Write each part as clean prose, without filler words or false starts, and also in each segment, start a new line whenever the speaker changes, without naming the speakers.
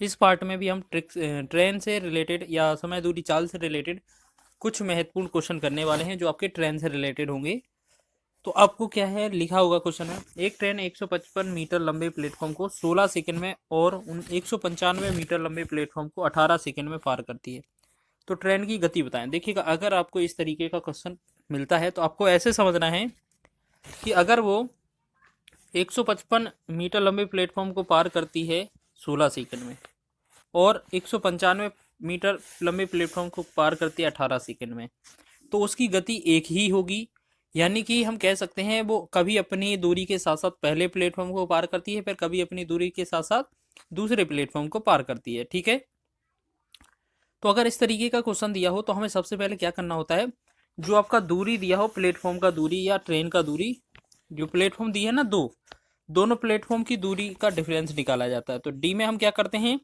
इस पार्ट में भी हम ट्रेन से रिलेटेड या समय दूरी चाल से रिलेटेड कुछ महत्वपूर्ण क्वेश्चन करने वाले हैं जो आपके ट्रेन से रिलेटेड होंगे। तो आपको क्या है लिखा होगा क्वेश्चन में, एक ट्रेन 155 मीटर लंबे प्लेटफॉर्म को 16 सेकंड में और उन 195 मीटर लंबे प्लेटफॉर्म को 18 सेकंड में पार करती है। तो ट्रेन की गति बताएं। देखिएगा, अगर आपको इस तरीके का क्वेश्चन मिलता है तो आपको ऐसे समझना है कि अगर वो 155 मीटर लंबे प्लेटफॉर्म को पार करती है 16 सेकंड में और 195 मीटर लंबे प्लेटफॉर्म को पार करती है 18 सेकंड में, तो उसकी गति एक ही होगी। यानी कि हम कह सकते हैं वो कभी अपनी दूरी के साथ साथ पहले प्लेटफॉर्म को पार करती है, फिर कभी अपनी दूरी के साथ साथ दूसरे प्लेटफॉर्म को पार करती है। ठीक है, तो अगर इस तरीके का क्वेश्चन दिया हो तो हमें सबसे पहले क्या करना होता है, जो आपका दूरी दिया हो प्लेटफॉर्म का दूरी या ट्रेन का दूरी, जो प्लेटफॉर्म दी है ना दोनों प्लेटफॉर्म की दूरी का डिफरेंस निकाला जाता है। तो डी में हम क्या करते हैं,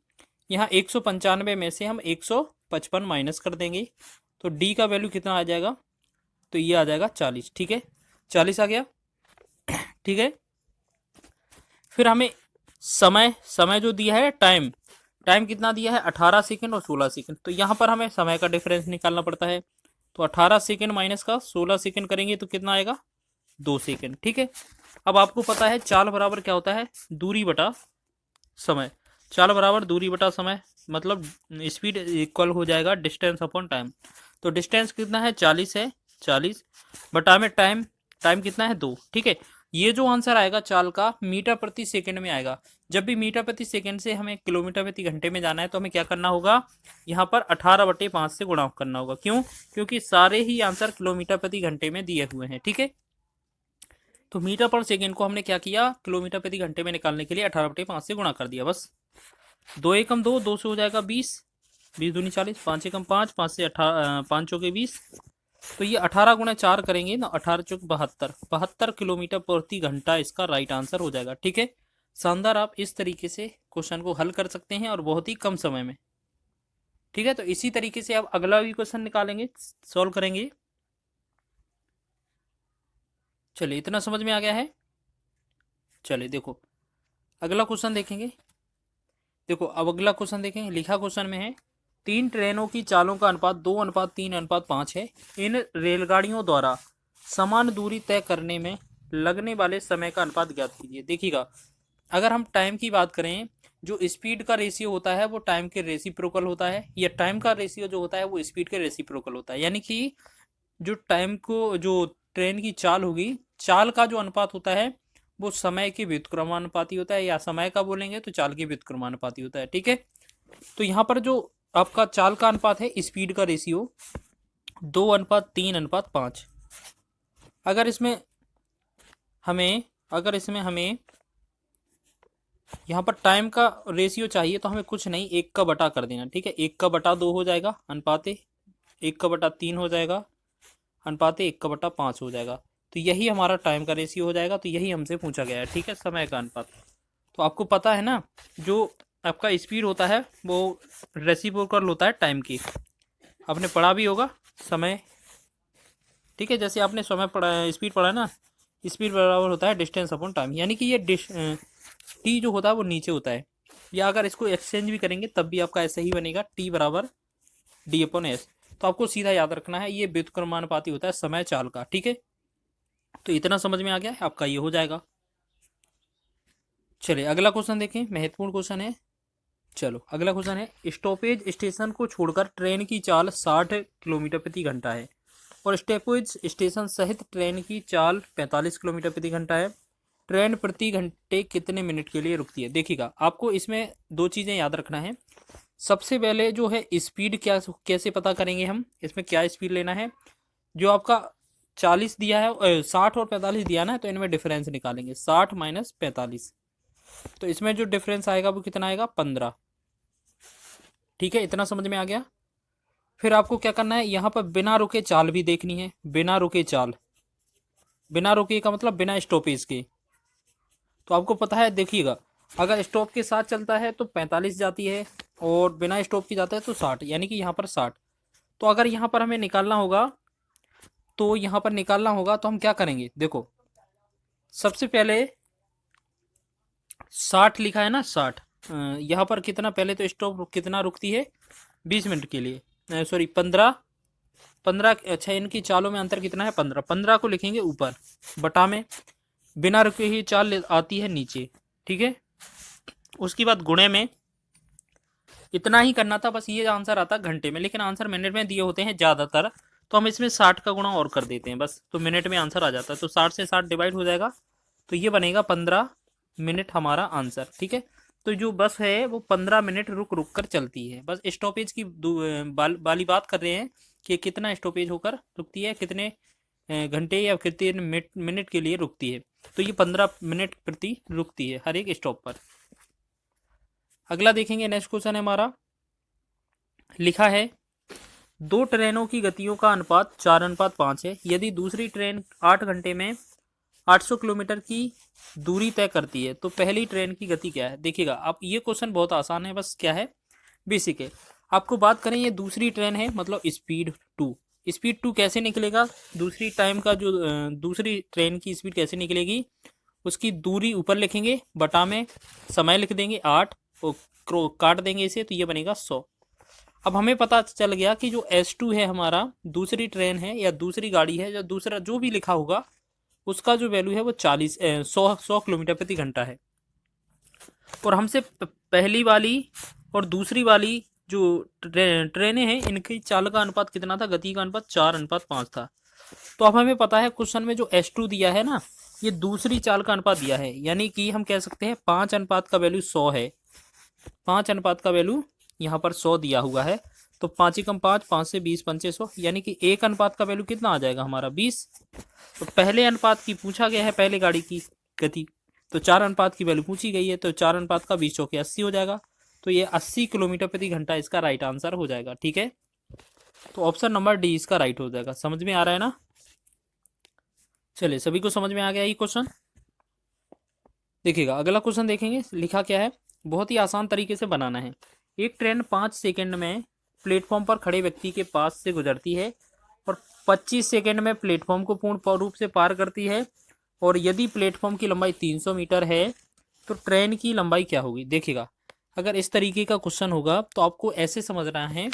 यहाँ 195 में से हम 155 माइनस कर देंगे, तो डी का वैल्यू कितना आ जाएगा, तो ये आ जाएगा 40। ठीक है, 40 आ गया। ठीक है, फिर हमें समय जो दिया है, टाइम कितना दिया है, 18 सेकंड और 16 सेकंड। तो यहाँ पर हमें समय का डिफरेंस निकालना पड़ता है। तो 18 सेकंड माइनस का 16 सेकंड करेंगे तो कितना आएगा, 2 सेकंड। ठीक है, अब आपको पता है चाल बराबर क्या होता है, दूरी बटा समय। चाल बराबर दूरी बटा समय, मतलब स्पीड इक्वल हो जाएगा डिस्टेंस अपॉन टाइम। तो डिस्टेंस कितना है, 40 है, 40 बटा में टाइम कितना है, 2। ठीक है, ये जो आंसर आएगा चाल का मीटर प्रति सेकंड में आएगा। जब भी मीटर प्रति सेकंड से हमें किलोमीटर प्रति घंटे में जाना है तो हमें क्या करना होगा, यहाँ पर 18/5 से गुणा करना होगा। क्यों, क्योंकि सारे ही आंसर किलोमीटर प्रति घंटे में दिए हुए हैं। ठीक है, तो मीटर पर सेकंड को हमने क्या किया, किलोमीटर प्रति घंटे में निकालने के लिए 18/5 से गुणा कर दिया। बस 2 एकम 2, 2 से हो जाएगा 20, 20 दूनी 40, 5 एकम 5, 5 से 5 चौके 20। तो ये 18 गुणा 4 करेंगे ना, 18 चौक 72, 72 किलोमीटर प्रति घंटा इसका राइट आंसर हो जाएगा। ठीक है, शानदार। आप इस तरीके से क्वेश्चन को हल कर सकते हैं और बहुत ही कम समय में। ठीक है, तो इसी तरीके से आप अगला भी क्वेश्चन निकालेंगे, सॉल्व करेंगे। चलिए, इतना समझ में आ गया है। चलिए देखो अगला क्वेश्चन देखेंगे। देखो अब अगला क्वेश्चन देखें, लिखा क्वेश्चन में है 3 ट्रेनों की चालों का अनुपात 2:3:5 है। इन रेलगाड़ियों द्वारा समान दूरी तय करने में लगने वाले समय का अनुपात ज्ञात कीजिए। देखिएगा, अगर हम टाइम की बात करें, जो स्पीड का रेशियो होता है वो टाइम के रेसिप्रोकल होता है, या टाइम का रेशियो जो होता है वो स्पीड के रेसिप्रोकल होता है। यानी कि जो ट्रेन की चाल होगी, चाल का जो अनुपात होता है वो समय के व्युत्क्रमानुपाती होता है, या समय का बोलेंगे तो चाल के व्युत्क्रमानुपाती होता है। ठीक है, तो यहाँ पर जो आपका चाल का अनुपात है, स्पीड का रेशियो 2:3:5। अगर इसमें हमें यहाँ पर टाइम का रेशियो चाहिए तो हमें कुछ नहीं, 1 का बटा कर देना। ठीक है, 1 का बटा 2 हो जाएगा अनुपात 1 का बटा 3 हो जाएगा, अनुपात 1 का बटा 5 हो जाएगा। तो यही हमारा टाइम का रेशियो हो जाएगा। तो यही हमसे पूछा गया है। ठीक है, समय का अनुपात। तो आपको पता है ना, जो आपका स्पीड होता है वो रेसिप्रोकल होता है टाइम की। आपने पढ़ा भी होगा समय। ठीक है, जैसे आपने समय पढ़ा, स्पीड पढ़ा है ना, स्पीड बराबर होता है डिस्टेंस अपॉन टाइम। यानी कि ये टी जो होता है वो नीचे होता है, या अगर इसको एक्सचेंज भी करेंगे तब भी आपका ऐसा ही बनेगा, टी बराबर D/S। तो आपको सीधा याद रखना है, ये व्युत्क्रमानुपाती होता है समय चाल का। ठीक है, तो इतना समझ में आ गया है आपका, ये हो जाएगा। चलिए अगला क्वेश्चन देखें, महत्वपूर्ण क्वेश्चन है। चलो अगला क्वेश्चन है, स्टॉपेज स्टेशन को छोड़कर ट्रेन की चाल 60 किलोमीटर प्रति घंटा है और स्टॉपेज स्टेशन सहित ट्रेन की चाल 45 किलोमीटर प्रति घंटा है। ट्रेन प्रति घंटे कितने मिनट के लिए रुकती है। देखिएगा, आपको इसमें 2 चीज़ें याद रखना है। सबसे पहले जो है स्पीड क्या, कैसे पता करेंगे हम, इसमें क्या स्पीड लेना है। जो आपका 40 दिया है, 60 और 45 दिया ना, तो इनमें डिफरेंस निकालेंगे, 60 माइनस 45। तो इसमें जो डिफरेंस आएगा वो कितना आएगा, 15। ठीक है, इतना समझ में आ गया। फिर आपको क्या करना है, यहाँ पर बिना रुके चाल भी देखनी है। बिना रुके चाल, बिना रुके का मतलब बिना स्टॉपेज के। तो आपको पता है, देखिएगा, अगर स्टॉप के साथ चलता है तो 45 जाती है और बिना स्टॉप के जाता है तो 60, यानी कि यहाँ पर 60। तो अगर यहाँ पर हमें निकालना होगा तो हम क्या करेंगे, देखो सबसे पहले 60 लिखा है ना, 60। यहाँ पर कितना, पहले तो स्टॉप कितना रुकती है, 20 मिनट के लिए, सॉरी 15, 15। अच्छा, इनकी चालों में अंतर कितना है, 15। 15 को लिखेंगे ऊपर, बटा में बिना रुके ही चाल आती है नीचे, ठीक है। उसके बाद गुणे में, इतना ही करना था बस, ये आंसर आता घंटे में, लेकिन आंसर मिनट में दिए होते हैं ज़्यादातर, तो हम इसमें 60 का गुणा और कर देते हैं बस, तो मिनट में आंसर आ जाता है। तो 60 से 60 डिवाइड हो जाएगा, तो ये बनेगा 15 मिनट हमारा आंसर, ठीक है। तो जो बस है वो 15 मिनट रुक रुक कर चलती है, बस स्टॉपेज की वाली बात कर रहे हैं कि कितना स्टॉपेज होकर रुकती है, कितने घंटे या कितने मिनट के लिए रुकती है। तो ये 15 मिनट प्रति रुकती है हर एक स्टॉप पर। अगला देखेंगे, नेक्स्ट क्वेश्चन है हमारा, लिखा है दो ट्रेनों की गतियों का अनुपात 4:5 है। यदि दूसरी ट्रेन 8 घंटे में 800 किलोमीटर की दूरी तय करती है तो पहली ट्रेन की गति क्या है। देखिएगा, आप ये क्वेश्चन बहुत आसान है, बस क्या है, बेसिक है। आपको बात करें, ये दूसरी ट्रेन है, मतलब स्पीड 2। स्पीड 2 कैसे निकलेगा, दूसरी टाइम का जो दूसरी ट्रेन की स्पीड कैसे निकलेगी, उसकी दूरी ऊपर लिखेंगे, बटा में समय लिख देंगे 8 और काट देंगे इसे, तो ये बनेगा 100। अब हमें पता चल गया कि जो S2 है हमारा, दूसरी ट्रेन है या दूसरी गाड़ी है, या दूसरा जो भी लिखा होगा, उसका जो वैल्यू है वो 100 किलोमीटर प्रति घंटा है। और हमसे पहली वाली और दूसरी वाली जो ट्रेनें हैं, इनकी चाल का अनुपात कितना था, गति का अनुपात 4:5 था। तो अब हमें पता है क्वेश्चन में जो S2 दिया है ना, ये दूसरी चाल का अनुपात दिया है, यानी कि हम कह सकते हैं 5 अनुपात का वैल्यू 100 है। 5 अनुपात का वैल्यू यहाँ पर 100 दिया हुआ है, तो 5 एकम 5, 5 से 20 पंचे 100, यानी कि 1 अनुपात का वैल्यू कितना आ जाएगा हमारा 20। तो पहले अनुपात की पूछा गया है, पहले गाड़ी की गति, तो 4 अनुपात की वैल्यू पूछी गई है, तो 4 अनुपात का 20 चौके 80 हो जाएगा, तो ये 80 किलोमीटर प्रति घंटा इसका राइट आंसर हो जाएगा, ठीक है। तो ऑप्शन नंबर डी इसका राइट हो जाएगा। समझ में आ रहा है ना, चलिए सभी को समझ में आ गया ये क्वेश्चन। देखिएगा, अगला क्वेश्चन देखेंगे, लिखा क्या है, बहुत ही आसान तरीके से बनाना है। एक ट्रेन 5 सेकंड में प्लेटफॉर्म पर खड़े व्यक्ति के पास से गुजरती है और 25 सेकंड में प्लेटफॉर्म को पूर्ण रूप से पार करती है, और यदि प्लेटफॉर्म की लंबाई 300 मीटर है तो ट्रेन की लंबाई क्या होगी। देखिएगा, अगर इस तरीके का क्वेश्चन होगा तो आपको ऐसे समझना है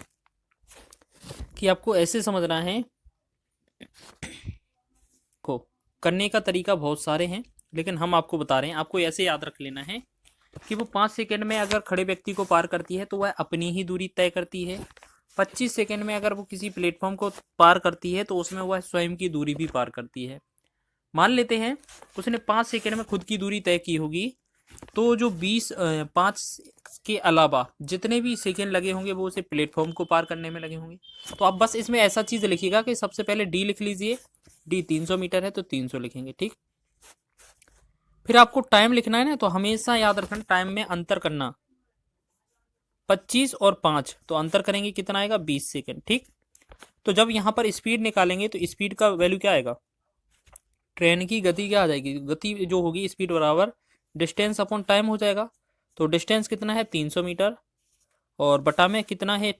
को करने का तरीका बहुत सारे हैं, लेकिन हम आपको बता रहे हैं, आपको ऐसे याद रख लेना है कि वो 5 सेकंड में अगर खड़े व्यक्ति को पार करती है तो वह अपनी ही दूरी तय करती है। 25 सेकंड में अगर वो किसी प्लेटफॉर्म को पार करती है तो उसमें वह स्वयं की दूरी भी पार करती है। मान लेते हैं उसने 5 सेकंड में खुद की दूरी तय की होगी, तो जो 5 के अलावा जितने भी सेकंड लगे होंगे वो उसे प्लेटफॉर्म को पार करने में लगे होंगे। तो आप बस इसमें ऐसा चीज़ लिखिएगा कि सबसे पहले डी लिख लीजिए, डी 300 मीटर है तो 300 लिखेंगे, ठीक। फिर आपको टाइम लिखना है ना, तो हमेशा याद रखना टाइम में अंतर करना, 25 और 5, तो अंतर करेंगे कितना आएगा 20 सेकंड, ठीक। तो जब यहाँ पर स्पीड निकालेंगे तो स्पीड का वैल्यू क्या आएगा, ट्रेन की गति क्या आ जाएगी, गति जो होगी स्पीड बराबर डिस्टेंस अपॉन टाइम हो जाएगा। तो डिस्टेंस कितना है 300 मीटर, और बटा में कितना है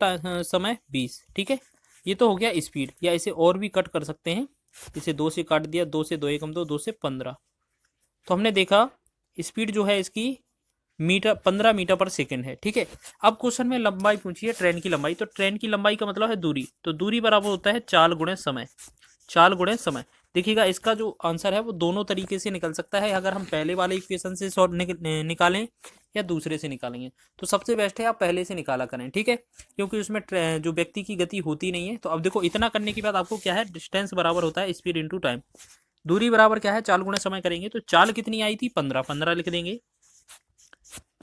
समय 20, ठीक है। ये तो हो गया स्पीड, या इसे और भी कट कर सकते हैं, इसे 2 से काट दिया, 2 से 2 एकम 2, 2 से 15। तो हमने देखा स्पीड जो है इसकी मीटर 15 मीटर पर सेकंड है, ठीक है। अब क्वेश्चन में लंबाई पूछी है, ट्रेन की लंबाई, तो ट्रेन की लंबाई का मतलब है दूरी, तो दूरी बराबर होता है चाल गुणे समय, चाल गुणे समय। देखिएगा, इसका जो आंसर है वो दोनों तरीके से निकल सकता है, अगर हम पहले वाले इक्वेशन से सॉल्व निकालें या दूसरे से निकालेंगे, तो सबसे बेस्ट है आप पहले से निकाला करें, ठीक है, क्योंकि उसमें जो व्यक्ति की गति होती नहीं है। तो अब देखो, इतना करने के बाद आपको क्या है, डिस्टेंस बराबर होता है स्पीड इंटू टाइम, दूरी बराबर क्या है चाल गुणे समय करेंगे, तो चाल कितनी आई थी 15, 15 लिख देंगे।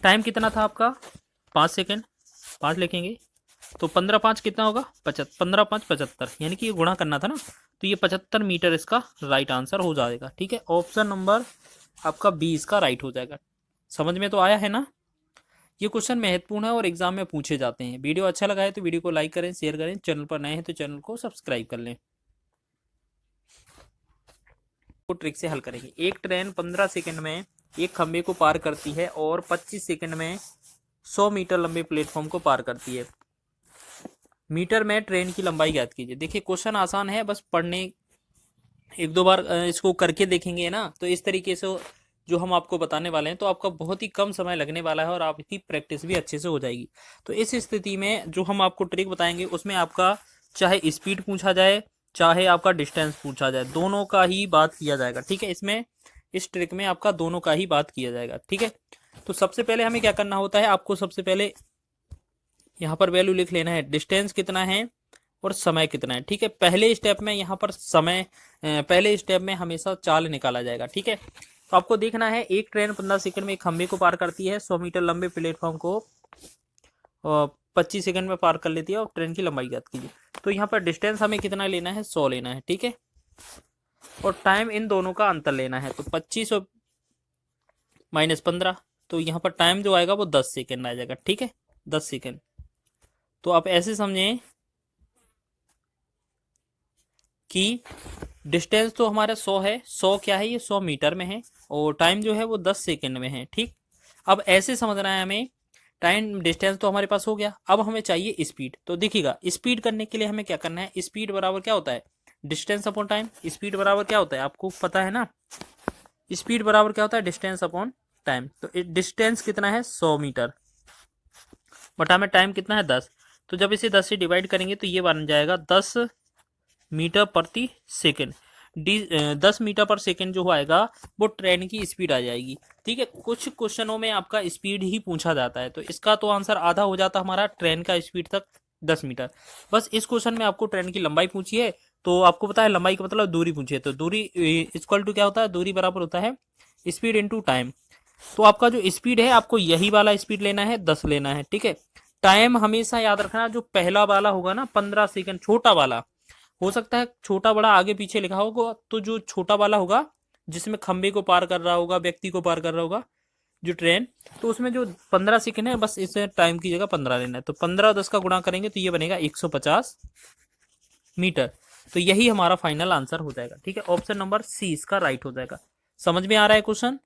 टाइम कितना था आपका 5 सेकेंड, 5 लिखेंगे, तो 15 5 कितना होगा 75, 15 5 75, यानी कि ये गुणा करना था ना, तो ये 75 मीटर इसका राइट आंसर हो जाएगा, ठीक है। ऑप्शन नंबर आपका बी इसका राइट हो जाएगा। समझ में तो आया है ना, ये क्वेश्चन महत्वपूर्ण है और एग्जाम में पूछे जाते हैं। वीडियो अच्छा लगा है तो वीडियो को लाइक करें, शेयर करें, चैनल पर नए हैं तो चैनल को सब्सक्राइब कर लें। ट्रिक से हल करेंगे। एक ट्रेन 15 सेकंड में एक खंबे को पार करती है और 25 सेकंड में 100 मीटर लंबे प्लेटफॉर्म को पार करती है। मीटर में ट्रेन की लंबाई ज्ञात कीजिए। देखिए, क्वेश्चन आसान है, बस पढ़ने एक दो बार इसको करके देखेंगे ना, तो इस तरीके से जो हम आपको बताने वाले हैं, तो आपका बहुत ही कम समय लगने वाला है और आपकी प्रैक्टिस भी अच्छे से हो जाएगी। तो इस स्थिति में जो हम आपको ट्रिक बताएंगे उसमें आपका चाहे स्पीड पूछा जाए, चाहे आपका डिस्टेंस पूछा जाए, दोनों का ही बात किया जाएगा। ठीक है, इसमें इस ट्रिक में आपका दोनों का ही बात किया जाएगा। ठीक है, तो सबसे पहले हमें क्या करना होता है, आपको सबसे पहले यहाँ पर वैल्यू लिख लेना है, डिस्टेंस कितना है और समय कितना है। ठीक है, पहले स्टेप में यहाँ पर समय, पहले स्टेप में हमेशा चाल निकाला जाएगा। ठीक है, तो आपको देखना है एक ट्रेन 15 सेकंड में एक खंभे को पार करती है, 100 मीटर लंबे प्लेटफॉर्म को 25 सेकंड में पार कर लेती है, और ट्रेन की लंबाई ज्ञात कीजिए। तो यहाँ पर डिस्टेंस हमें कितना लेना है, 100 लेना है। ठीक है, और टाइम इन दोनों का अंतर लेना है, तो 25 और -15, तो यहाँ पर टाइम जो आएगा वो 10 सेकंड आ जाएगा। ठीक है, 10 सेकंड। तो आप ऐसे समझें कि डिस्टेंस तो हमारा 100 है, 100 क्या है, ये 100 मीटर में है, और टाइम जो है वो 10 सेकंड में है। ठीक, अब ऐसे समझना है हमें, टाइम डिस्टेंस तो हमारे पास हो गया, अब हमें चाहिए स्पीड। तो देखिएगा, स्पीड करने के लिए हमें क्या करना है, स्पीड बराबर क्या होता है, डिस्टेंस अपॉन टाइम। स्पीड बराबर क्या होता है, आपको पता है ना, स्पीड बराबर क्या होता है, डिस्टेंस अपॉन टाइम। तो डिस्टेंस कितना है, 100 मीटर, बटा में टाइम कितना है, 10। तो जब इसे 10 से डिवाइड करेंगे तो ये बन जाएगा 10 मीटर प्रति सेकेंड। 10 मीटर पर सेकेंड जो आएगा वो ट्रेन की स्पीड आ जाएगी। ठीक है, कुछ क्वेश्चनों में आपका स्पीड ही पूछा जाता है, तो इसका तो आंसर आधा हो जाता हमारा ट्रेन का स्पीड तक 10 मीटर। बस इस क्वेश्चन में आपको ट्रेन की लंबाई पूछी है, तो आपको पता है लंबाई का मतलब दूरी पूछी है, तो दूरी इक्वल टू क्या होता है, दूरी बराबर होता है स्पीड इंटू टाइम। तो आपका जो स्पीड है, आपको यही वाला स्पीड लेना है, 10 लेना है। ठीक है, टाइम हमेशा याद रखना, जो पहला वाला होगा ना 15 सेकंड, छोटा वाला, हो सकता है छोटा बड़ा आगे पीछे लिखा होगा, तो जो छोटा वाला होगा जिसमें खंबे को पार कर रहा होगा, व्यक्ति को पार कर रहा होगा जो ट्रेन, तो उसमें जो 15 सेकंड है, बस इसे टाइम की जगह 15 लेना है। तो 15 10 का गुणा करेंगे तो ये बनेगा 150 मीटर। तो यही हमारा फाइनल आंसर हो जाएगा। ठीक है, ऑप्शन नंबर सी इसका राइट हो जाएगा। समझ में आ रहा है क्वेश्चन?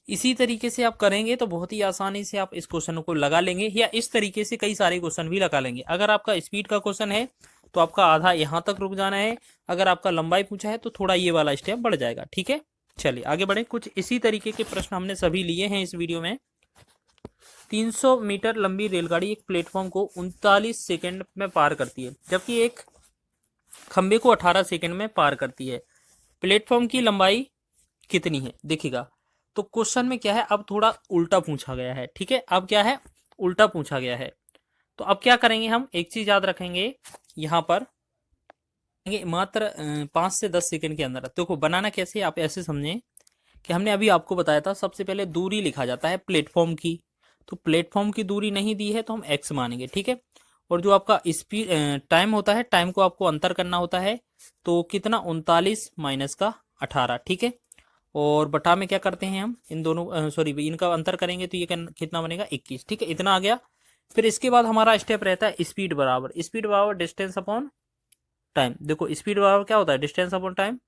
इसी तरीके से आप करेंगे तो बहुत ही आसानी से आप इस क्वेश्चन को लगा लेंगे, या इस तरीके से कई सारे क्वेश्चन भी लगा लेंगे। अगर आपका स्पीड का क्वेश्चन है तो आपका आधा यहाँ तक रुक जाना है, अगर आपका लंबाई पूछा है तो थोड़ा ये वाला स्टेप बढ़ जाएगा। ठीक है, चलिए आगे बढ़े। कुछ इसी तरीके के प्रश्न हमने सभी लिए हैं इस वीडियो में। 300 मीटर लंबी रेलगाड़ी एक प्लेटफॉर्म को 39 सेकंड में पार करती है, जबकि एक खंबे को 18 सेकंड में पार करती है। प्लेटफॉर्म की लंबाई कितनी है? देखिएगा, तो क्वेश्चन में क्या है, अब थोड़ा उल्टा पूछा गया है। ठीक है, अब क्या है, उल्टा पूछा गया है। तो अब क्या करेंगे, हम एक चीज याद रखेंगे, यहाँ पर मात्र 5 से 10 सेकंड के अंदर। देखो बनाना कैसे, आप ऐसे समझें कि हमने अभी आपको बताया था, सबसे पहले दूरी लिखा जाता है प्लेटफॉर्म की, तो प्लेटफॉर्म की दूरी नहीं दी है तो हम एक्स मानेंगे। ठीक है, और जो आपका स्पीड टाइम होता है, टाइम को आपको अंतर करना होता है, तो कितना, 39 माइनस का 18। ठीक है, और बटा में क्या करते हैं हम, इन दोनों सॉरी इनका अंतर करेंगे तो ये कितना बनेगा, 21। ठीक है, इतना आ गया। फिर इसके बाद हमारा स्टेप रहता है स्पीड बराबर डिस्टेंस अपॉन टाइम। देखो स्पीड बराबर क्या होता है, डिस्टेंस अपॉन टाइम।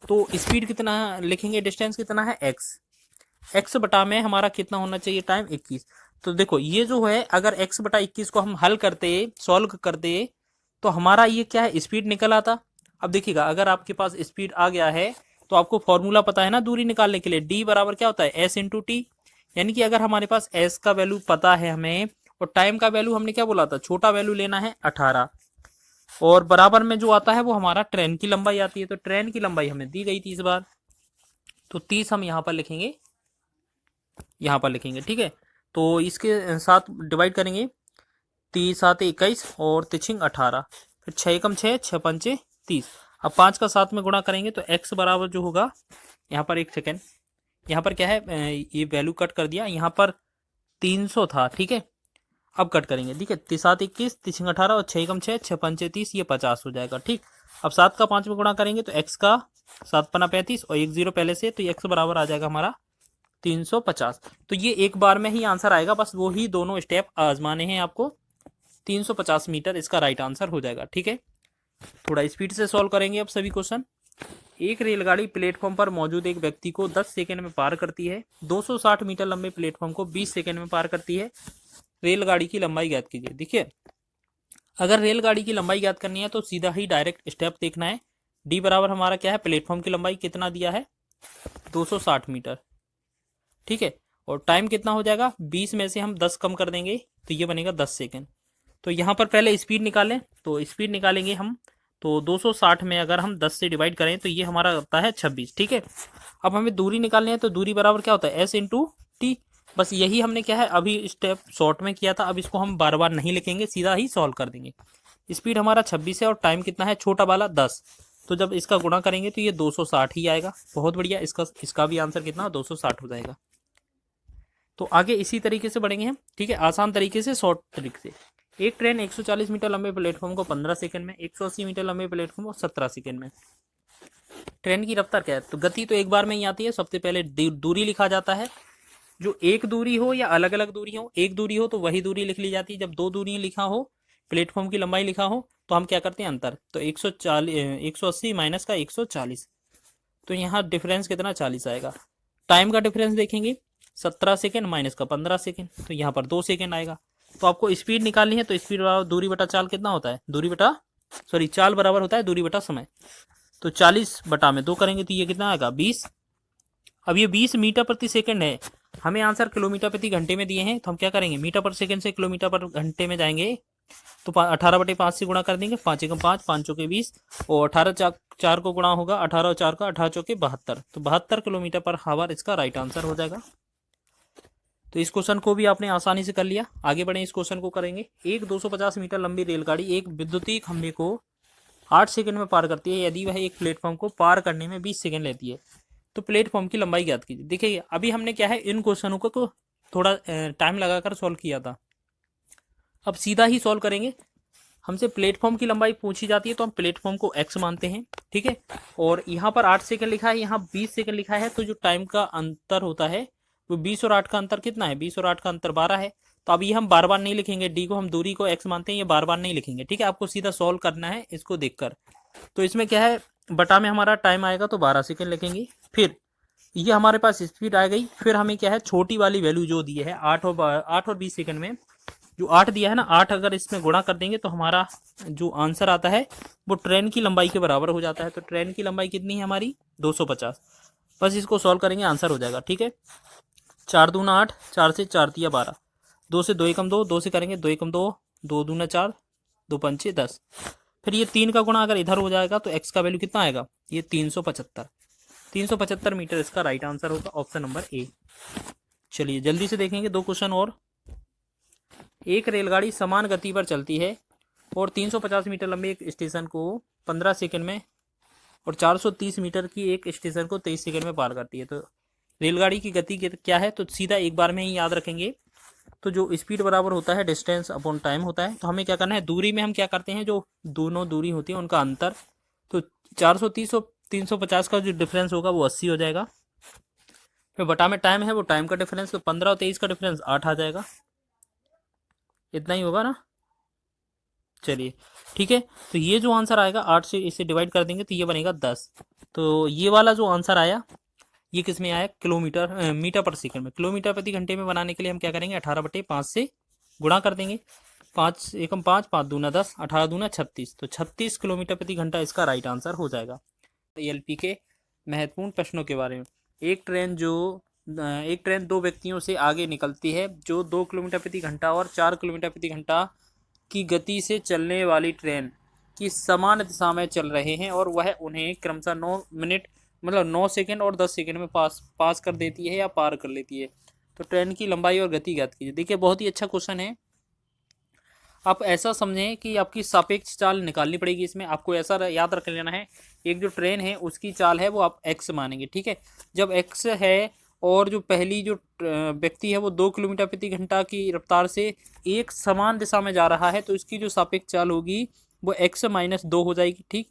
तो स्पीड कितना लिखेंगे, डिस्टेंस कितना है, एक्स बटा में हमारा कितना होना चाहिए, टाइम 21। तो देखो ये जो है, अगर एक्स बटा 21 को हम हल करते, सॉल्व करते, तो हमारा ये क्या है, स्पीड निकल आता। अब देखिएगा, अगर आपके पास स्पीड आ गया है तो आपको फॉर्मूला पता है ना दूरी निकालने के लिए, डी बराबर क्या होता है, एस इंटू टी। यानी कि अगर हमारे पास एस का वैल्यू पता है हमें, और टाइम का वैल्यू हमने क्या बोला था, छोटा वैल्यू लेना है 18, और बराबर में जो आता है वो हमारा ट्रेन की लंबाई आती है। तो ट्रेन की लंबाई हमें दी गई थी इस बार, तो 30 हम यहाँ पर लिखेंगे, यहाँ पर लिखेंगे। ठीक है, तो इसके साथ डिवाइड करेंगे, 30 7 21 और तिछिंग 18, फिर 6 एकम 6 6 पंचे 30। अब 5 का 7 में गुणा करेंगे तो x बराबर जो होगा, यहाँ पर एक सेकेंड, यहाँ पर क्या है, ये वैल्यू कट कर दिया, यहाँ पर 300 था। ठीक है, अब कट करेंगे, ठीक है, 7 21 तिछिंग 18 और 6 एकम 6 6 पंचे 30, ये 50 हो जाएगा। ठीक, अब 7 का 5 में गुणा करेंगे तो x का 7 पना 35 और 1 0 पहले से, तो x बराबर आ जाएगा हमारा 350। तो ये एक बार में ही आंसर आएगा, बस वो ही दोनों स्टेप आजमाने हैं आपको। 350 मीटर इसका राइट आंसर हो जाएगा। ठीक है, थोड़ा स्पीड से सॉल्व करेंगे अब सभी क्वेश्चन। एक रेलगाड़ी प्लेटफॉर्म पर मौजूद एक व्यक्ति को 10 सेकंड में पार करती है, 260 मीटर लंबे प्लेटफॉर्म को 20 सेकंड में पार करती है। रेलगाड़ी की लंबाई ज्ञात कीजिए। देखिए, अगर रेलगाड़ी की लंबाई ज्ञात करनी है तो सीधा ही डायरेक्ट स्टेप देखना है। डी बराबर हमारा क्या है, प्लेटफॉर्म की लंबाई कितना दिया है, 260 मीटर। ठीक है। और टाइम कितना हो जाएगा, 20 में से हम 10 कम कर देंगे तो ये बनेगा 10 सेकेंड। तो यहाँ पर पहले स्पीड निकालें, तो स्पीड निकालेंगे हम, तो 260 में अगर हम 10 से डिवाइड करें तो ये हमारा होता है 26, ठीक है। अब हमें दूरी निकालनी है, तो दूरी बराबर क्या होता है, एस इंटू टी। बस यही हमने क्या है अभी स्टेप शॉर्ट में किया था, अब इसको हम बार बार नहीं लिखेंगे, सीधा ही सॉल्व कर देंगे। स्पीड हमारा 26 है और टाइम कितना है छोटा वाला 10, तो जब इसका गुणा करेंगे तो ये 260 ही आएगा। बहुत बढ़िया, इसका भी आंसर कितना 260 हो जाएगा। तो आगे इसी तरीके से बढ़ेंगे हम, ठीक है, आसान तरीके से, शॉर्ट तरीके से। एक ट्रेन 140 मीटर लंबे प्लेटफॉर्म को 15 सेकंड में, 180 मीटर लंबे प्लेटफॉर्म को 17 सेकंड में। ट्रेन की रफ्तार क्या है, तो गति तो एक बार में ही आती है। सबसे पहले दूरी लिखा जाता है, जो एक दूरी हो या अलग अलग दूरी हो। एक दूरी हो तो वही दूरी लिख ली जाती है, जब दो दूरी लिखा हो, प्लेटफॉर्म की लंबाई लिखा हो, तो हम क्या करते हैं अंतर, तो 180 माइनस का 140, तो यहाँ डिफरेंस कितना 40 आएगा। टाइम का डिफरेंस देखेंगे, 17 सेकेंड माइनस का 15 सेकेंड, तो यहाँ पर 2 सेकेंड आएगा। तो आपको स्पीड निकालनी है, तो स्पीड बराबर दूरी बटा चाल कितना होता है, चाल बराबर होता है दूरी बटा समय। तो 40 बटा में 2 करेंगे तो ये कितना आएगा 20। अब ये 20 मीटर प्रति सेकंड है, हमें आंसर किलोमीटर प्रति घंटे में दिए हैं, तो हम क्या करेंगे, मीटर पर सेकंड से किलोमीटर पर घंटे में जाएंगे, तो 18/5 से गुणा कर देंगे, 5 एकम 5, 5 चौके 20, और 18 4 को गुणा होगा, 18 और 4 का 18 चौके 72, तो 72 किलोमीटर पर हावर इसका राइट आंसर हो जाएगा। तो इस क्वेश्चन को भी आपने आसानी से कर लिया। आगे बढ़े, इस क्वेश्चन को करेंगे। एक 250 मीटर लंबी रेलगाड़ी एक विद्युतीय खंभे को 8 सेकंड में पार करती है, यदि वह एक प्लेटफॉर्म को पार करने में 20 सेकंड लेती है, तो प्लेटफॉर्म की लंबाई ज्ञात कीजिए। देखिए अभी हमने क्या है, इन क्वेश्चनों को थोड़ा टाइम लगाकर सॉल्व किया था, अब सीधा ही सॉल्व करेंगे। हमसे प्लेटफॉर्म की लंबाई पूछी जाती है तो हम प्लेटफॉर्म को x मानते हैं, ठीक है। और यहाँ पर 8 सेकंड लिखा है, यहाँ 20 सेकंड लिखा है, तो जो टाइम का अंतर होता है वो 20 और 8 का अंतर कितना है, 20 और 8 का अंतर 12 है। तो अब ये हम बार बार नहीं लिखेंगे, डी को हम दूरी को x मानते हैं, ये बार बार नहीं लिखेंगे, ठीक है। आपको सीधा सॉल्व करना है इसको देखकर। तो इसमें क्या है, बटा में हमारा टाइम आएगा तो 12 सेकेंड लिखेंगे। फिर ये हमारे पास स्पीड आ गई, फिर हमें क्या है, छोटी वाली वैल्यू जो दी है 8 और 20 सेकंड में, जो 8 दिया है ना, 8 अगर इसमें गुणा कर देंगे तो हमारा जो आंसर आता है वो ट्रेन की लंबाई के बराबर हो जाता है। तो ट्रेन की लंबाई कितनी है हमारी 250। बस इसको सॉल्व करेंगे, आंसर हो जाएगा, ठीक है। 4 दूना 8, 4 से 4 दिया 12, 2 से 2 एकम 2, 2 से करेंगे 2 एकम 2, 2 दूना 4, 2 पंचे 10। फिर ये 3 का गुणा अगर इधर हो जाएगा तो x का वैल्यू कितना आएगा, ये 375 मीटर इसका राइट आंसर होगा, ऑप्शन नंबर ए। चलिए जल्दी से देखेंगे 2 क्वेश्चन और। एक रेलगाड़ी समान गति पर चलती है और 350 मीटर लंबे एक स्टेशन को 15 सेकंड में और 430 मीटर की एक स्टेशन को 23 सेकंड में पार करती है। तो रेलगाड़ी की गति क्या है, तो सीधा एक बार में ही याद रखेंगे। तो जो स्पीड बराबर होता है डिस्टेंस अपॉन टाइम होता है। तो हमें क्या करना है, दूरी में हम क्या करते हैं, जो दोनों दूरी होती है उनका अंतर, तो 430 और 350 का जो डिफरेंस होगा वो 80 हो जाएगा। फिर बटा में टाइम है, वो टाइम का डिफरेंस, तो 15 और 23 का डिफरेंस 8 आ जाएगा, इतना ही होगा ना। चलिए ठीक है, तो ये जो आंसर आएगा 8 से इसे डिवाइड कर देंगे तो ये बनेगा 10। तो ये वाला जो आंसर आया ये किस में आया, किलोमीटर मीटर पर सेकंड में। किलोमीटर प्रति घंटे में बनाने के लिए हम क्या करेंगे, 18/5 से गुणा कर देंगे, 5 एकम 5, 5 दूना 10, 18 दूना 36, तो 36 किलोमीटर प्रति घंटा इसका राइट आंसर हो जाएगा। एलपी के महत्वपूर्ण प्रश्नों के बारे में। एक ट्रेन 2 व्यक्तियों से आगे निकलती है जो 2 किलोमीटर प्रति घंटा और 4 किलोमीटर प्रति घंटा की गति से चलने वाली ट्रेन की समान दिशा में चल रहे हैं और वह उन्हें क्रमशः 9 सेकंड और 10 सेकंड में पास कर देती है या पार कर लेती है। तो ट्रेन की लंबाई और गति ज्ञात कीजिए। देखिए बहुत ही अच्छा क्वेश्चन है। आप ऐसा समझें कि आपकी सापेक्ष चाल निकालनी पड़ेगी। इसमें आपको ऐसा याद रख लेना है, एक जो ट्रेन है उसकी चाल है वो आप x मानेंगे, ठीक है। जब x है और जो पहली जो व्यक्ति है वो 2 किलोमीटर प्रति घंटा की रफ्तार से एक समान दिशा में जा रहा है, तो इसकी जो सापेक्ष चाल होगी वो x-2 हो जाएगी, ठीक।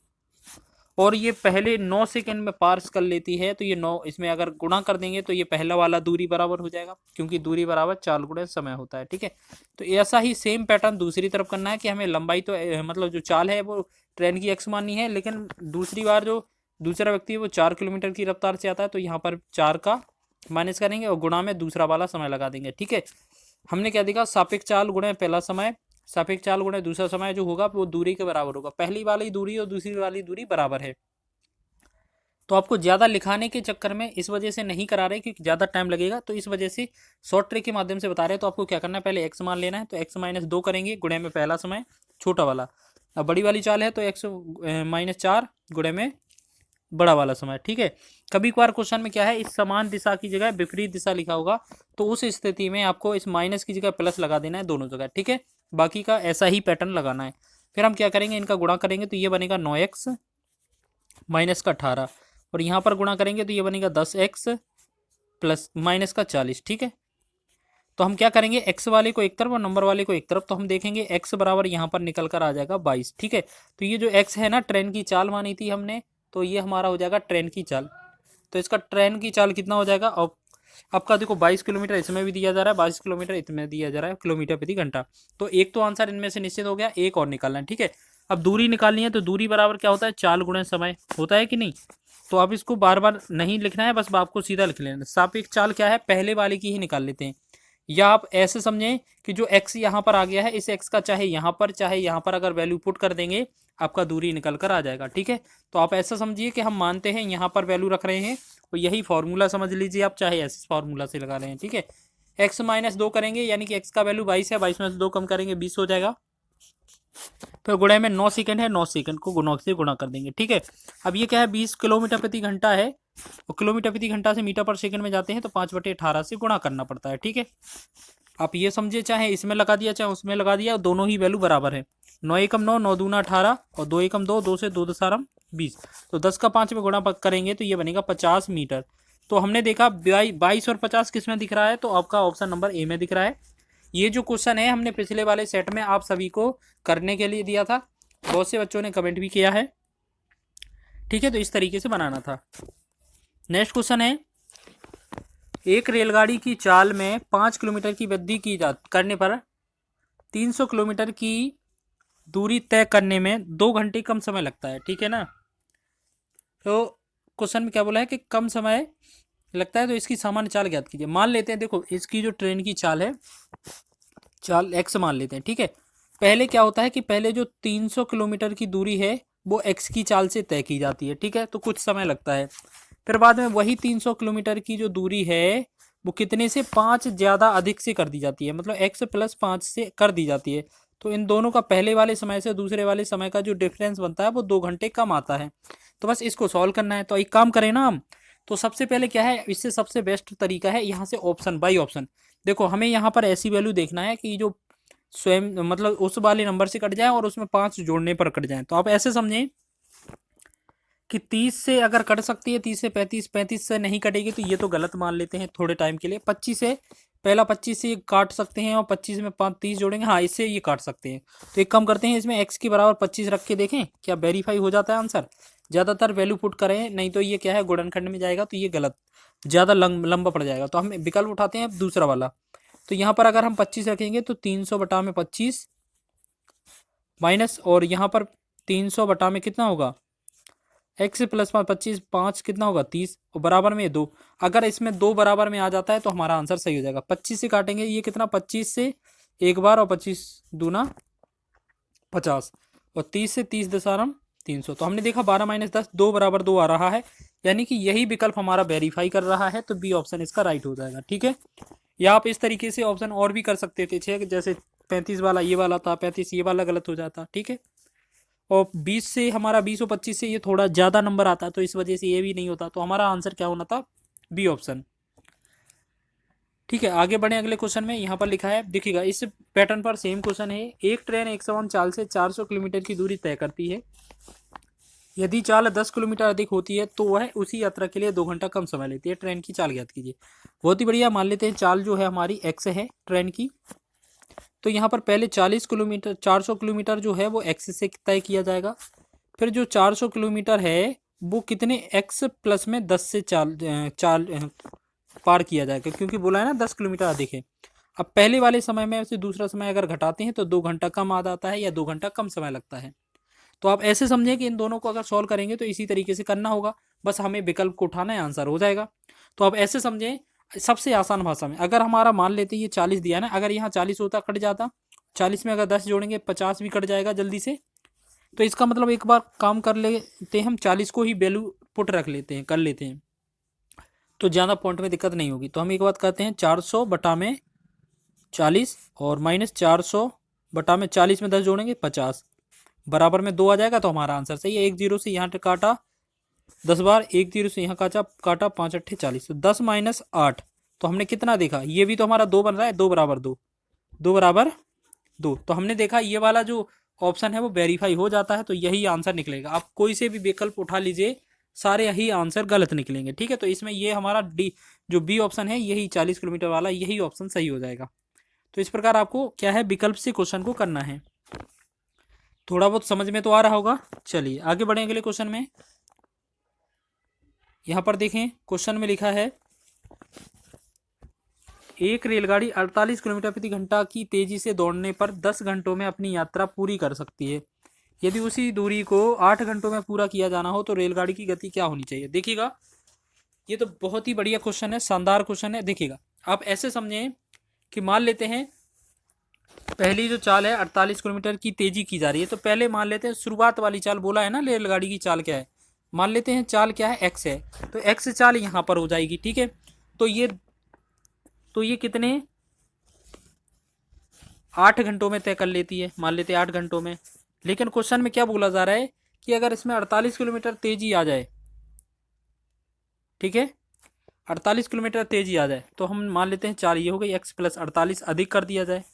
और ये पहले 9 सेकंड में पास कर लेती है, तो ये 9 इसमें अगर गुणा कर देंगे तो ये पहला वाला दूरी बराबर हो जाएगा, क्योंकि दूरी बराबर चाल गुणे समय होता है, ठीक है। तो ऐसा ही सेम पैटर्न दूसरी तरफ करना है कि हमें लंबाई तो मतलब जो चाल है वो ट्रेन की x माननी है, लेकिन दूसरी बार जो दूसरा व्यक्ति है वो 4 किलोमीटर की रफ्तार से आता है, तो यहाँ पर 4 का माइनस करेंगे और गुणा में दूसरा वाला समय लगा देंगे, ठीक है। हमने क्या देखा, सापेक्ष चाल गुणे पहला समय, सापेक्ष चाल गुणे दूसरा समय जो होगा वो दूरी के बराबर होगा। पहली वाली दूरी और दूसरी वाली दूरी बराबर है। तो आपको ज़्यादा लिखाने के चक्कर में इस वजह से नहीं करा रहे क्योंकि ज़्यादा टाइम लगेगा, तो इस वजह से शॉर्ट ट्रिक के माध्यम से बता रहे हैं। तो आपको क्या करना है, पहले एक्स मान लेना है, तो एक्स माइनस 2 करेंगे गुणे में पहला समय छोटा वाला। अब बड़ी वाली चाल है तो एक्स माइनस 4 गुणे में बड़ा वाला समय। ठीक है, कभी कभार क्वेश्चन में क्या है, इस समान दिशा की जगह विपरीत दिशा लिखा होगा, तो उस स्थिति में आपको इस माइनस की जगह प्लस लगा देना है दोनों जगह। ठीक है, बाकी का ऐसा ही पैटर्न लगाना है। फिर हम क्या करेंगे, इनका गुणा करेंगे तो ये बनेगा 9x माइनस का 18, और यहाँ पर गुणा करेंगे तो ये बनेगा 10x प्लस माइनस का 40। ठीक है, तो हम क्या करेंगे, x वाले को एक तरफ और नंबर वाले को एक तरफ, तो हम देखेंगे x बराबर यहाँ पर निकल कर आ जाएगा 22। ठीक है, तो ये जो x है ना, ट्रेन की चाल मानी थी हमने, तो ये हमारा हो जाएगा ट्रेन की चाल। तो इसका ट्रेन की चाल कितना हो जाएगा, अब आपका देखो 22 किलोमीटर इसमें भी दिया जा रहा है, 22 किलोमीटर इसमें दिया जा रहा है, किलोमीटर प्रति घंटा। तो एक तो आंसर इनमें से निश्चित हो गया, एक और निकालना है। ठीक है, अब दूरी निकालनी है, तो दूरी बराबर क्या होता है, चाल गुणे समय होता है कि नहीं। तो अब इसको बार बार नहीं लिखना है, बस आपको सीधा लिख लेना। सापेक्ष चाल क्या है, पहले वाले की ही निकाल लेते हैं। या आप ऐसे समझें कि जो x यहाँ पर आ गया है, इस x का चाहे यहाँ पर अगर वैल्यू पुट कर देंगे, आपका दूरी निकल कर आ जाएगा। ठीक है, तो आप ऐसा समझिए कि हम मानते हैं यहाँ पर वैल्यू रख रहे हैं, तो यही फॉर्मूला समझ लीजिए आप, चाहे ऐसे फॉर्मूला से लगा रहे हैं। ठीक है, x माइनस 2 करेंगे, यानी कि x का वैल्यू 22 है, 22 में से 2 कम करेंगे 20 हो जाएगा। फिर गुणे में 9 सेकंड है, 9 सेकंड को 9 से गुणा कर देंगे। ठीक है, अब ये क्या है, 20 किलोमीटर प्रति घंटा है, और किलोमीटर प्रति घंटा से मीटर पर सेकंड में जाते हैं, तो 5/18 से गुणा करना पड़ता है। ठीक है, आप ये समझिए, चाहे इसमें लगा दिया चाहे उसमें लगा दिया, दोनों ही वैल्यू बराबर है। 9 एकम 9, 9 दूना 18, और 2 एकम 2, 2 से 2 दशारम 20, तो 10 का 5 में गुणा करेंगे तो ये बनेगा 50 मीटर। तो हमने देखा 22 और 50 किस में दिख रहा है, तो आपका ऑप्शन नंबर ए में दिख रहा है। ये जो क्वेश्चन है हमने पिछले वाले सेट में आप सभी को करने के लिए दिया था, बहुत से बच्चों ने कमेंट भी किया है। ठीक है, तो इस तरीके से बनाना था। नेक्स्ट क्वेश्चन है, एक रेलगाड़ी की चाल में 5 किलोमीटर की वृद्धि की करने पर 300 किलोमीटर की दूरी तय करने में 2 घंटे कम समय लगता है। ठीक है ना, तो क्वेश्चन में क्या बोला है कि कम समय लगता है, तो इसकी सामान्य चाल ज्ञात कीजिए। मान लेते हैं, देखो इसकी जो ट्रेन की चाल है, चाल x मान लेते हैं। ठीक है, पहले क्या होता है कि पहले जो 300 किलोमीटर की दूरी है वो x की चाल से तय की जाती है। ठीक है, तो कुछ समय लगता है। फिर बाद में वही 300 किलोमीटर की जो दूरी है वो कितने से 5 ज़्यादा अधिक से कर दी जाती है, मतलब x प्लस 5 से कर दी जाती है। तो इन दोनों का पहले वाले समय से दूसरे वाले समय का जो डिफरेंस बनता है वो 2 घंटे कम आता है। तो बस इसको सॉल्व करना है। तो एक काम करें ना हम, तो सबसे पहले क्या है, इससे सबसे बेस्ट तरीका है यहाँ से ऑप्शन बाई ऑप्शन। देखो हमें यहाँ पर ऐसी वैल्यू देखना है कि जो स्वयं मतलब उस वाले नंबर से कट जाए और उसमें 5 जोड़ने पर कट जाए। तो आप ऐसे समझें कि 30 से अगर कट सकती है, 30 से 35, 35 से नहीं कटेगी तो ये तो गलत मान लेते हैं थोड़े टाइम के लिए। 25 से पहला 25 से काट सकते हैं, और 25 में 5 30 जोड़ेंगे, हाँ इससे ये काट सकते हैं। तो एक काम करते हैं, इसमें x की बराबर 25 रख के देखें क्या वेरीफाई हो जाता है आंसर। ज़्यादातर वैल्यू पुट करें, नहीं तो ये क्या है गुणनखंड में जाएगा तो ये गलत, ज़्यादा लंबा पड़ जाएगा। तो हम विकल्प उठाते हैं दूसरा वाला। तो यहाँ पर अगर हम 25 रखेंगे तो 300 बटा में 25 माइनस, और यहाँ पर 300 बटा में कितना होगा, x प्लस 25, 5 कितना होगा 30, और बराबर में 2। अगर इसमें 2 बराबर में आ जाता है तो हमारा आंसर सही हो जाएगा। 25 से काटेंगे, ये कितना 25 से एक बार, और 25 दूना 50, और 30 से 30 दशारम 300। तो हमने देखा 12 माइनस 10, 2 बराबर 2 आ रहा है, यानी कि यही विकल्प हमारा वेरीफाई कर रहा है, तो बी ऑप्शन इसका राइट हो जाएगा। ठीक है, या आप इस तरीके से ऑप्शन और भी कर सकते थे, जैसे 35 वाला ये वाला था, 35 ये वाला गलत हो जाता। ठीक है, और 20 से हमारा 20 और 25 से ये थोड़ा ज़्यादा नंबर आता, तो इस वजह से ये भी नहीं होता। तो हमारा आंसर क्या होना था, बी ऑप्शन। ठीक है, आगे बढ़े अगले क्वेश्चन में। यहाँ पर लिखा है, देखिएगा इस पैटर्न पर सेम क्वेश्चन है। एक ट्रेन एक समान चाल से 400 किलोमीटर की दूरी तय करती है। यदि चाल 10 किलोमीटर अधिक होती है तो वह उसी यात्रा के लिए 2 घंटा कम समय लेती है। ट्रेन की चाल ज्ञात कीजिए। बहुत ही बढ़िया, मान लेते हैं चाल जो है हमारी x है ट्रेन की। तो यहाँ पर पहले 40 किलोमीटर 400 किलोमीटर जो है वो x से तय किया जाएगा। फिर जो 400 किलोमीटर है वो कितने x प्लस में 10 से चाल पार किया जाएगा, क्योंकि बोला है ना 10 किलोमीटर अधिक है। अब पहले वाले समय में से दूसरा समय अगर घटाते हैं तो 2 घंटा कम आ जाता है, या 2 घंटा कम समय लगता है। तो आप ऐसे समझें कि इन दोनों को अगर सॉल्व करेंगे तो इसी तरीके से करना होगा, बस हमें विकल्प को उठाना है, आंसर हो जाएगा। तो आप ऐसे समझें, सबसे आसान भाषा में, अगर हमारा मान लेते ये 40 दिया ना, अगर यहाँ 40 होता कट जाता, 40 में अगर 10 जोड़ेंगे 50 भी कट जाएगा जल्दी से। तो इसका मतलब एक बार काम कर लेते हम, 40 को ही वैल्यू पुट रख लेते हैं, कर लेते हैं, तो ज़्यादा पॉइंट में दिक्कत नहीं होगी। तो हम एक बात करते हैं, 400 बटा में 40 और माइनस 400 बटा में 40 में 10 जोड़ेंगे 50, बराबर में 2 आ जाएगा। तो हमारा आंसर सही है। एक जीरो से यहाँ काटा 10 बार, एक जीरो से यहाँ काटा 5 अट्ठे 40, तो 10 माइनस 8, तो हमने कितना देखा, ये भी तो हमारा 2 बन रहा है, 2 बराबर 2, 2 बराबर 2। तो हमने देखा ये वाला जो ऑप्शन है वो वेरीफाई हो जाता है, तो यही आंसर निकलेगा। आप कोई से भी विकल्प उठा लीजिए, सारे यही आंसर गलत निकलेंगे, ठीक है। तो इसमें ये हमारा डी जो बी ऑप्शन है, यही 40 किलोमीटर वाला, यही ऑप्शन सही हो जाएगा। तो इस प्रकार आपको क्या है, विकल्प से क्वेश्चन को करना है। थोड़ा बहुत समझ में तो आ रहा होगा। चलिए आगे बढ़ें अगले क्वेश्चन में। यहाँ पर देखें, क्वेश्चन में लिखा है एक रेलगाड़ी 48 किलोमीटर प्रति घंटा की तेजी से दौड़ने पर 10 घंटों में अपनी यात्रा पूरी कर सकती है। यदि उसी दूरी को 8 घंटों में पूरा किया जाना हो तो रेलगाड़ी की गति क्या होनी चाहिए। देखिएगा, ये तो बहुत ही बढ़िया क्वेश्चन है, शानदार क्वेश्चन है। देखिएगा, आप ऐसे समझें कि मान लेते हैं पहली जो चाल है 48 किलोमीटर की तेजी की जा रही है, तो पहले मान लेते हैं शुरुआत वाली चाल बोला है ना, रेलगाड़ी की चाल क्या है, मान लेते हैं चाल क्या है, एक्स है, तो एक्स चाल यहाँ पर हो जाएगी, ठीक है। तो ये कितने 8 घंटों में तय कर लेती है, मान लेते हैं 8 घंटों में। लेकिन क्वेश्चन में क्या बोला जा रहा है कि अगर इसमें 48 किलोमीटर तेजी आ जाए, ठीक है, 48 किलोमीटर तेजी आ जाए, तो हम मान लेते हैं 4 ये हो गई, एक्स प्लस 48 अधिक कर दिया जाए,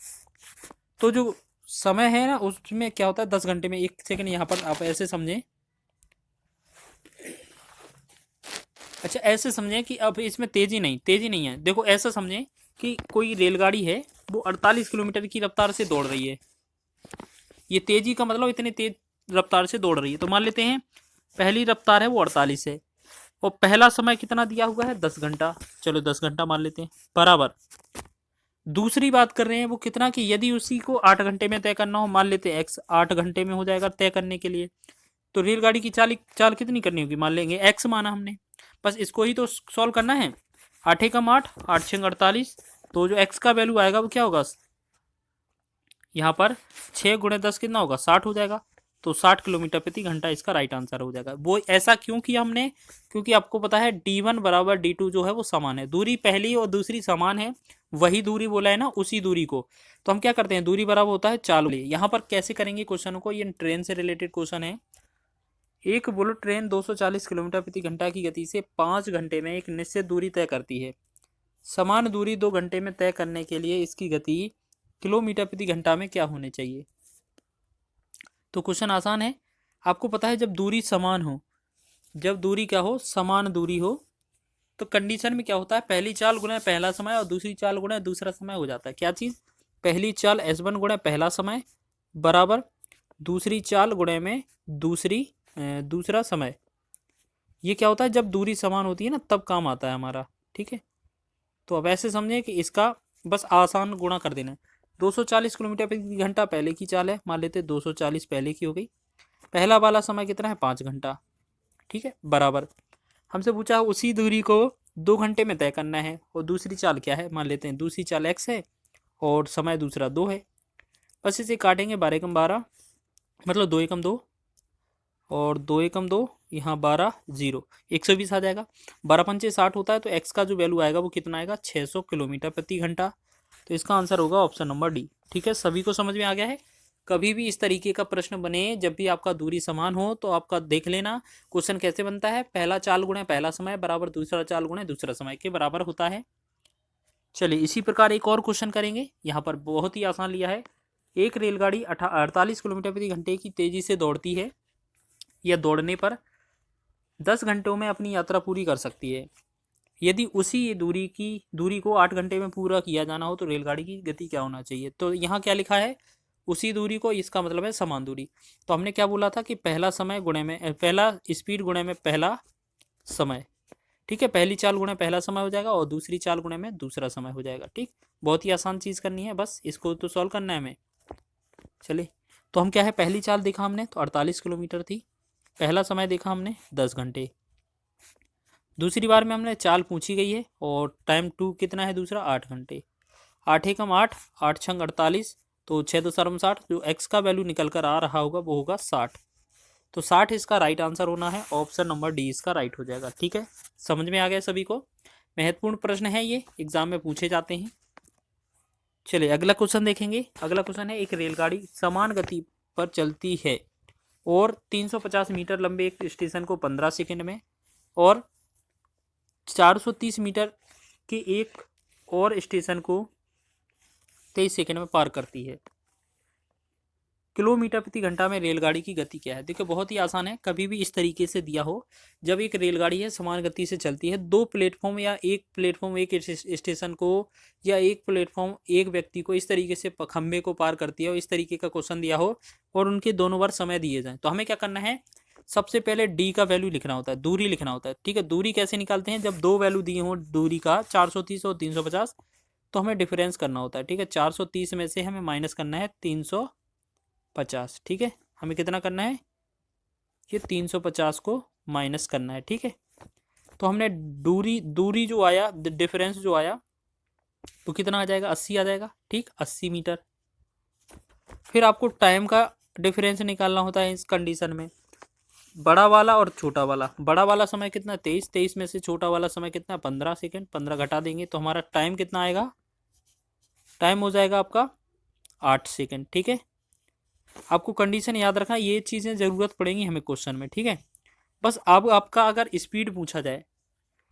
तो जो समय है ना उसमें क्या होता है 10 घंटे में। एक सेकंड यहाँ पर आप ऐसे समझें, अच्छा ऐसे समझें कि अब इसमें तेजी नहीं है। देखो ऐसा समझें कि कोई रेलगाड़ी है, वो 48 किलोमीटर की रफ्तार से दौड़ रही है। ये तेजी का मतलब इतनी तेज रफ्तार से दौड़ रही है। तो मान लेते हैं पहली रफ्तार है वो 48 है, और पहला समय कितना दिया हुआ है 10 घंटा, चलो 10 घंटा मान लेते हैं, बराबर दूसरी बात कर रहे हैं वो कितना, कि यदि उसी को 8 घंटे में तय करना हो, मान लेते हैं एक्स 8 घंटे में हो जाएगा तय करने के लिए, तो रेलगाड़ी की चाल कितनी करनी होगी, मान लेंगे एक्स माना हमने, बस इसको ही तो सॉल्व करना है। 8 एकम 8, 8 छंग 48, तो जो एक्स का वैल्यू आएगा वो क्या होगा, यहाँ पर 6 गुणे 10 कितना होगा 60 हो जाएगा, तो 60 किलोमीटर प्रति घंटा इसका राइट आंसर हो जाएगा। वो ऐसा क्यों किया हमने, क्योंकि आपको पता है D1 बराबर D2 जो है वो समान है, दूरी पहली और दूसरी समान है, वही दूरी बोला है ना, उसी दूरी को तो हम क्या करते हैं, दूरी बराबर होता है चाल। यहाँ पर कैसे करेंगे क्वेश्चन को, ये ट्रेन से रिलेटेड क्वेश्चन है। एक बुलेट ट्रेन 240 किलोमीटर प्रति घंटा की गति से 5 घंटे में एक निश्चित दूरी तय करती है। समान दूरी 2 घंटे में तय करने के लिए इसकी गति किलोमीटर प्रति घंटा में क्या होनी चाहिए। तो क्वेश्चन आसान है, आपको पता है जब दूरी समान हो, जब दूरी क्या हो, समान दूरी हो, तो कंडीशन में क्या होता है, पहली चाल गुणा पहला समय और दूसरी चाल गुणा दूसरा समय हो जाता है। क्या चीज़, पहली चाल S1 गुणा पहला समय बराबर दूसरी चाल गुणा में दूसरा समय। ये क्या होता है, जब दूरी समान होती है ना तब काम आता है हमारा, ठीक है। तो अब ऐसे समझें कि इसका बस आसान गुणा कर देना है। 240 किलोमीटर प्रति घंटा पहले की चाल है, मान लेते 240 पहले की हो गई, पहला वाला समय कितना है 5 घंटा, ठीक है, बराबर हमसे पूछा है उसी दूरी को 2 घंटे में तय करना है, और दूसरी चाल क्या है, मान लेते हैं दूसरी चाल x है और समय दूसरा 2 है। बस इसे काटेंगे, 12 एकम 12 मतलब 2 एकम 2 और 2 एकम 2, यहाँ 12 0 120 आ जाएगा, 12 पंचे 60 होता है, तो x का जो वैल्यू आएगा वो कितना आएगा 600 किलोमीटर प्रति घंटा। तो इसका आंसर होगा ऑप्शन नंबर डी, ठीक है। सभी को समझ में आ गया है। कभी भी इस तरीके का प्रश्न बने जब भी आपका दूरी समान हो तो आपका देख लेना क्वेश्चन कैसे बनता है, पहला चाल गुणे पहला समय बराबर दूसरा चाल गुणे दूसरा समय के बराबर होता है। चलिए इसी प्रकार एक और क्वेश्चन करेंगे, यहाँ पर बहुत ही आसान लिया है। एक रेलगाड़ी 48 किलोमीटर प्रति घंटे की तेजी से दौड़ती है, यह दौड़ने पर 10 घंटों में अपनी यात्रा पूरी कर सकती है। यदि उसी दूरी को 8 घंटे में पूरा किया जाना हो तो रेलगाड़ी की गति क्या होना चाहिए। तो यहाँ क्या लिखा है, उसी दूरी को, इसका मतलब है समान दूरी। तो हमने क्या बोला था कि पहला समय गुणे में पहला स्पीड गुणे में पहला समय, ठीक है, पहली चाल गुणे पहला समय हो जाएगा और दूसरी चाल गुणे में दूसरा समय हो जाएगा, ठीक। बहुत ही आसान चीज़ करनी है, बस इसको तो सॉल्व करना है हमें। चलिए तो हम क्या है, पहली चाल देखा हमने तो 48 किलोमीटर थी, पहला समय देखा हमने 10 घंटे, दूसरी बार में हमने चाल पूछी गई है और टाइम 2 कितना है दूसरा 8 घंटे, 8 एकम 8, 8 छंग 48, तो 6 2 60, जो एक्स का वैल्यू निकल कर आ रहा होगा वो होगा 60। तो 60 इसका राइट आंसर होना है, ऑप्शन नंबर डी इसका राइट हो जाएगा। ठीक है, समझ में आ गया सभी को। महत्वपूर्ण प्रश्न है ये, एग्जाम में पूछे जाते हैं। चलिए अगला क्वेश्चन देखेंगे। अगला क्वेश्चन है, एक रेलगाड़ी समान गति पर चलती है और 350 मीटर लंबे एक स्टेशन को 15 सेकंड में और 430 मीटर के एक और स्टेशन को 23 सेकंड में पार करती है। किलोमीटर प्रति घंटा में रेलगाड़ी की गति क्या है? देखिए बहुत ही आसान है। कभी भी इस तरीके से दिया हो, जब एक रेलगाड़ी है समान गति से चलती है, दो प्लेटफॉर्म या एक प्लेटफॉर्म एक स्टेशन को या एक प्लेटफॉर्म एक व्यक्ति को इस तरीके से खंबे को पार करती है और इस तरीके का क्वेश्चन दिया हो और उनके दोनों बार समय दिए जाए, तो हमें क्या करना है, सबसे पहले डी का वैल्यू लिखना होता है, दूरी लिखना होता है। ठीक है, दूरी कैसे निकालते हैं, जब दो वैल्यू दिए हों दूरी का 430 और 350, तो हमें डिफरेंस करना होता है। ठीक है, 430 में से हमें माइनस करना है 350। ठीक है, हमें कितना करना है, ये 350 को माइनस करना है। ठीक है, तो हमने दूरी जो आया, डिफरेंस जो आया, तो कितना आ जाएगा, 80 आ जाएगा। ठीक, 80 मीटर। फिर आपको टाइम का डिफरेंस निकालना होता है इस कंडीशन में, बड़ा वाला और छोटा वाला। बड़ा वाला समय कितना, 23 में से छोटा वाला समय कितना, 15 सेकेंड। 15 घटा देंगे तो हमारा टाइम कितना आएगा, टाइम हो जाएगा आपका 8 सेकेंड। ठीक है, आपको कंडीशन याद रखना, ये चीज़ें ज़रूरत पड़ेंगी हमें क्वेश्चन में। ठीक है, बस अब आपका अगर स्पीड पूछा जाए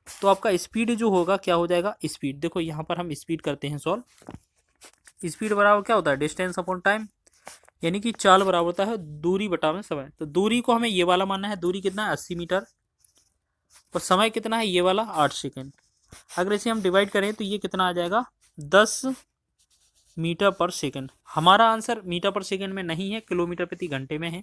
तो आपका स्पीड जो होगा क्या हो जाएगा, स्पीड। देखो यहाँ पर हम स्पीड करते हैं सॉल्व। स्पीड बराबर क्या होता है, डिस्टेंस अपॉन टाइम, यानी कि चाल बराबर होता है दूरी बटा में समय। तो दूरी को हमें ये वाला मानना है, दूरी कितना है 80 मीटर, और समय कितना है ये वाला 8 सेकेंड। अगर इसे हम डिवाइड करें तो ये कितना आ जाएगा, 10 मीटर पर सेकेंड। हमारा आंसर मीटर पर सेकेंड में नहीं है, किलोमीटर प्रति घंटे में है।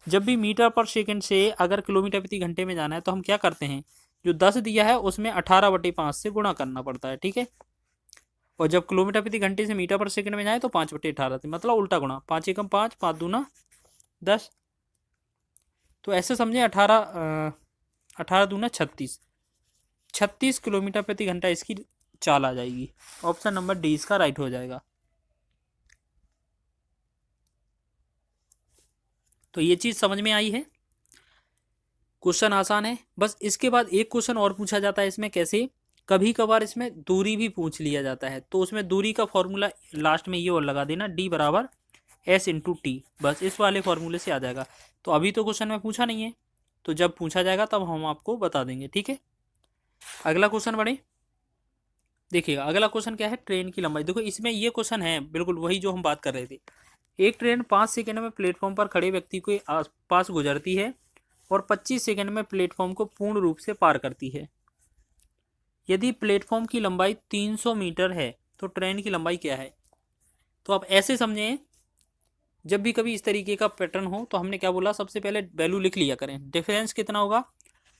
जब भी मीटर पर सेकेंड से अगर किलोमीटर प्रति घंटे में जाना है तो हम क्या करते हैं, जो 10 दिया है उसमें 18/5 से गुणा करना पड़ता है। ठीक है, और जब किलोमीटर प्रति घंटे से मीटर पर सेकंड में जाए तो 5/18 से, मतलब उल्टा गुणा, 5 एकम 5, 5 दूना 10। तो ऐसे समझे, 18 दूना 36, 36 किलोमीटर प्रति घंटा इसकी चाल आ जाएगी। ऑप्शन नंबर डी इसका राइट हो जाएगा। तो ये चीज़ समझ में आई है, क्वेश्चन आसान है। बस इसके बाद एक क्वेश्चन और पूछा जाता है इसमें, कैसे, कभी कभार इसमें दूरी भी पूछ लिया जाता है, तो उसमें दूरी का फॉर्मूला लास्ट में ये और लगा देना, डी बराबर S/T, बस इस वाले फॉर्मूले से आ जाएगा। तो अभी तो क्वेश्चन में पूछा नहीं है, तो जब पूछा जाएगा तब हम आपको बता देंगे। ठीक है, अगला क्वेश्चन बढ़े। देखिएगा अगला क्वेश्चन क्या है, ट्रेन की लंबाई। देखो इसमें ये क्वेश्चन है बिल्कुल वही जो हम बात कर रहे थे। एक ट्रेन 5 सेकेंड में प्लेटफॉर्म पर खड़े व्यक्ति के पास गुजरती है और 25 सेकेंड में प्लेटफॉर्म को पूर्ण रूप से पार करती है। यदि प्लेटफॉर्म की लंबाई 300 मीटर है तो ट्रेन की लंबाई क्या है। तो आप ऐसे समझें, जब भी कभी इस तरीके का पैटर्न हो तो हमने क्या बोला, सबसे पहले वैल्यू लिख लिया करें। डिफरेंस कितना होगा,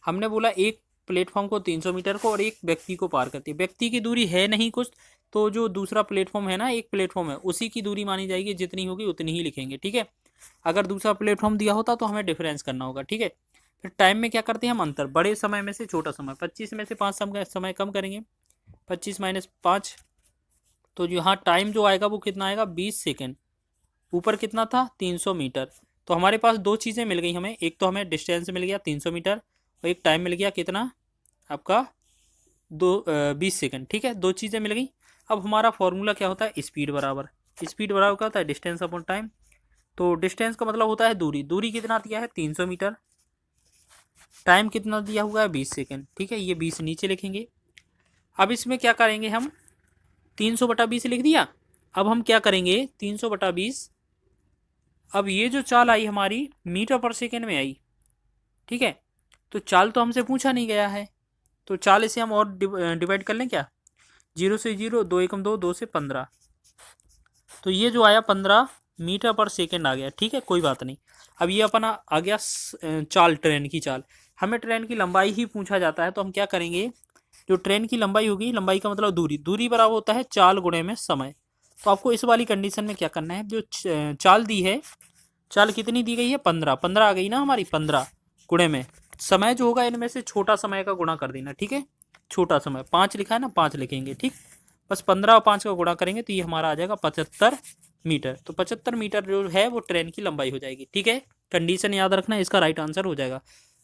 हमने बोला एक प्लेटफॉर्म को 300 मीटर को और एक व्यक्ति को पार करती है। व्यक्ति की दूरी है नहीं कुछ, तो जो दूसरा प्लेटफॉर्म है ना, एक प्लेटफॉर्म है, उसी की दूरी मानी जाएगी, जितनी होगी उतनी ही लिखेंगे। ठीक है, अगर दूसरा प्लेटफॉर्म दिया होता तो हमें डिफरेंस करना होगा। ठीक है, फिर टाइम में क्या करते हैं हम, अंतर, बड़े समय में से छोटा समय, 25 में से 5 समय कम करेंगे, 25 - 5, तो जो यहाँ टाइम जो आएगा वो कितना आएगा, 20 सेकेंड। ऊपर कितना था, 300 मीटर। तो हमारे पास दो चीज़ें मिल गई हमें, एक तो हमें डिस्टेंस मिल गया 300 मीटर और एक टाइम मिल गया कितना आपका 20 सेकेंड। ठीक है, दो चीज़ें मिल गई। अब हमारा फॉर्मूला क्या होता है, स्पीड बराबर क्या होता है, डिस्टेंस अपॉन टाइम। तो डिस्टेंस का मतलब होता है दूरी, दूरी कितना दिया है 300 मीटर, टाइम कितना दिया हुआ है 20 सेकेंड। ठीक है, ये 20 नीचे लिखेंगे। अब इसमें क्या करेंगे हम, 300/20 लिख दिया। अब हम क्या करेंगे, 300/20, अब ये जो चाल आई हमारी मीटर पर सेकेंड में आई। ठीक है, तो चाल तो हमसे पूछा नहीं गया है, तो चाल इसे हम और डिवाइड कर लें क्या, 0 से 0, 2 एकम 2, 2 से 15, तो ये जो आया 15 मीटर पर सेकेंड आ गया। ठीक है, कोई बात नहीं। अब ये अपना आ गया चाल, ट्रेन की चाल। हमें ट्रेन की लंबाई ही पूछा जाता है, तो हम क्या करेंगे, जो ट्रेन की लंबाई होगी, लंबाई का मतलब दूरी, दूरी बराबर होता है चाल गुणे में समय। तो आपको इस वाली कंडीशन में क्या करना है, जो चाल दी है, चाल कितनी दी गई है, 15, 15 आ गई ना हमारी, 15 गुणे में समय जो होगा, इनमें से छोटा समय का गुणा कर देना। ठीक है, छोटा समय 5 लिखा है ना, 5 लिखेंगे। ठीक, बस 15 और 5 का गुणा करेंगे तो ये हमारा आ जाएगा 75 मीटर। तो 75 मीटर जो है वो ट्रेन की लंबाई हो जाएगी। ठीक है। कंडीशन याद रखना, इसका राइट आंसर हो जाएगा।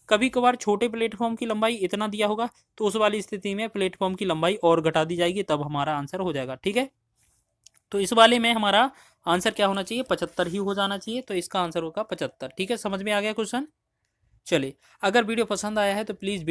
कभी कभार छोटे प्लेटफॉर्म की लंबाई इतना दिया होगा तो उस वाली स्थिति में प्लेटफॉर्म की लंबाई और घटा दी जाएगी, तब हमारा आंसर हो जाएगा। ठीक है, तो इस वाले में हमारा आंसर क्या होना चाहिए, 75 ही हो जाना चाहिए, तो इसका आंसर होगा 75। ठीक है, समझ में आ गया क्वेश्चन। चलिए, अगर वीडियो पसंद आया है तो प्लीज़